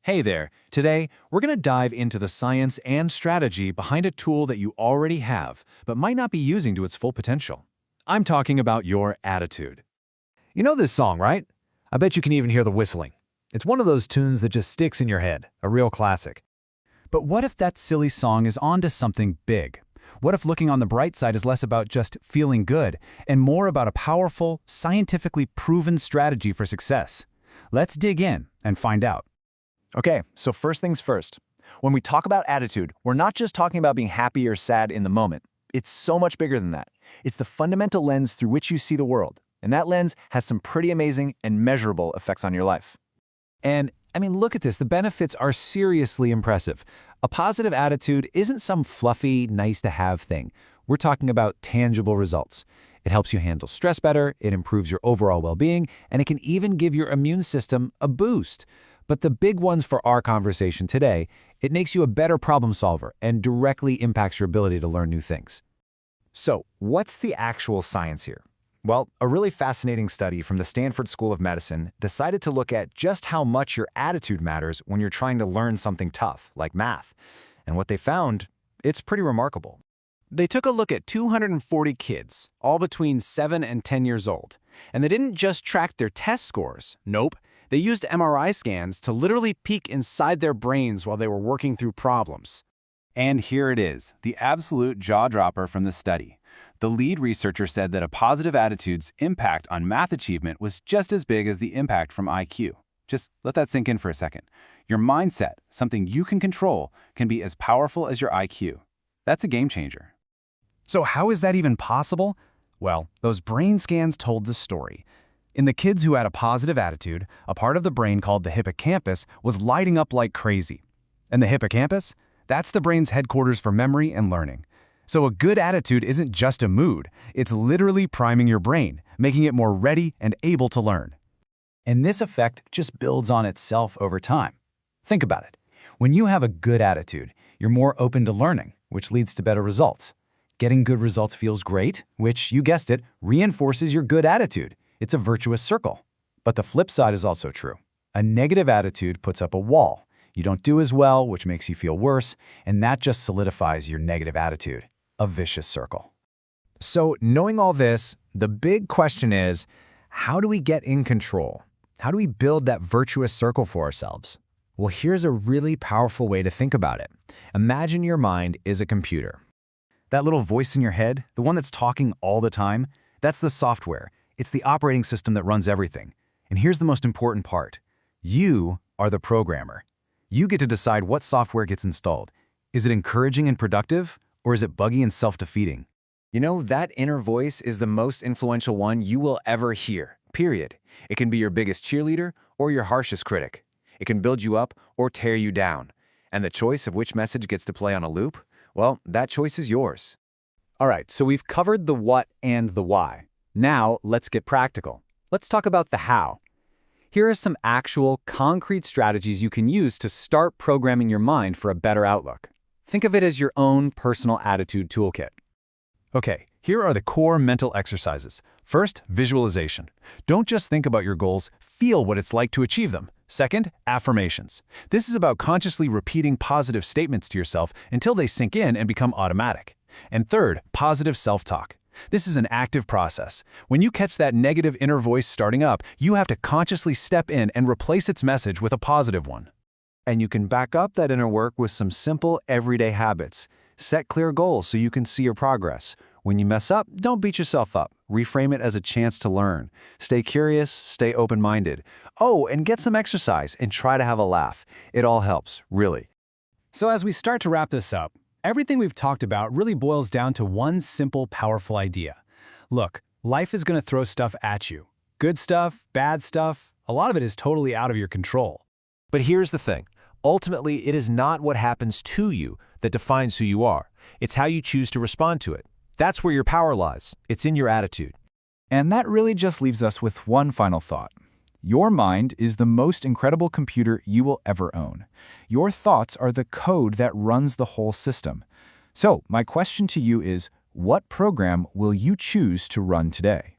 Hey there, today we're going to dive into the science and strategy behind a tool that you already have, but might not be using to its full potential. I'm talking about your attitude. You know this song, right? I bet you can even hear the whistling. It's one of those tunes that just sticks in your head, a real classic. But what if that silly song is onto something big? What if looking on the bright side is less about just feeling good and more about a powerful, scientifically proven strategy for success? Let's dig in and find out. Okay, so first things first. When we talk about attitude, we're not just talking about being happy or sad in the moment. It's so much bigger than that. It's the fundamental lens through which you see the world, and that lens has some pretty amazing and measurable effects on your life. And, look at this. The benefits are seriously impressive. A positive attitude isn't some fluffy, nice-to-have thing. We're talking about tangible results. It helps you handle stress better, it improves your overall well-being, and it can even give your immune system a boost. But the big ones for our conversation today, it makes you a better problem solver and directly impacts your ability to learn new things. So, what's the actual science here? Well, a really fascinating study from the Stanford School of Medicine decided to look at just how much your attitude matters when you're trying to learn something tough, like math. And what they found, it's pretty remarkable. They took a look at 240 kids, all between 7 and 10 years old. And they didn't just track their test scores. Nope. They used MRI scans to literally peek inside their brains while they were working through problems. And here it is, the absolute jaw-dropper from the study. The lead researcher said that a positive attitude's impact on math achievement was just as big as the impact from IQ. Just let that sink in for a second. Your mindset, something you can control, can be as powerful as your IQ. That's a game changer. So how is that even possible? Well, those brain scans told the story. In the kids who had a positive attitude, a part of the brain called the hippocampus was lighting up like crazy. And the hippocampus? That's the brain's headquarters for memory and learning. So a good attitude isn't just a mood, it's literally priming your brain, making it more ready and able to learn. And this effect just builds on itself over time. Think about it. When you have a good attitude, you're more open to learning, which leads to better results. Getting good results feels great, which, you guessed it, reinforces your good attitude. It's a virtuous circle. But the flip side is also true. A negative attitude puts up a wall. You don't do as well, which makes you feel worse, and that just solidifies your negative attitude. A vicious circle. So, knowing all this, the big question is, how do we get in control? How do we build that virtuous circle for ourselves? Well, here's a really powerful way to think about it. Imagine your mind is a computer. That little voice in your head, the one that's talking all the time, that's the software. It's the operating system that runs everything. And here's the most important part. You are the programmer. You get to decide what software gets installed. Is it encouraging and productive, or is it buggy and self-defeating? You know, that inner voice is the most influential one you will ever hear, period. It can be your biggest cheerleader or your harshest critic. It can build you up or tear you down. And the choice of which message gets to play on a loop, well, that choice is yours. All right, so we've covered the what and the why. Now, let's get practical. Let's talk about the how. Here are some actual, concrete strategies you can use to start programming your mind for a better outlook. Think of it as your own personal attitude toolkit. Okay, here are the core mental exercises. First, visualization. Don't just think about your goals, feel what it's like to achieve them. Second, affirmations. This is about consciously repeating positive statements to yourself until they sink in and become automatic. And third, positive self-talk. This is an active process. When you catch that negative inner voice starting up, you have to consciously step in and replace its message with a positive one. And you can back up that inner work with some simple, everyday habits. Set clear goals so you can see your progress. When you mess up, don't beat yourself up. Reframe it as a chance to learn. Stay curious, stay open-minded. Oh, and get some exercise and try to have a laugh. It all helps, really. So as we start to wrap this up, everything we've talked about really boils down to one simple, powerful idea. Look, life is going to throw stuff at you. Good stuff, bad stuff, a lot of it is totally out of your control. But here's the thing. Ultimately, it is not what happens to you that defines who you are. It's how you choose to respond to it. That's where your power lies. It's in your attitude. And that really just leaves us with one final thought. Your mind is the most incredible computer you will ever own. Your thoughts are the code that runs the whole system. So, my question to you is, what program will you choose to run today?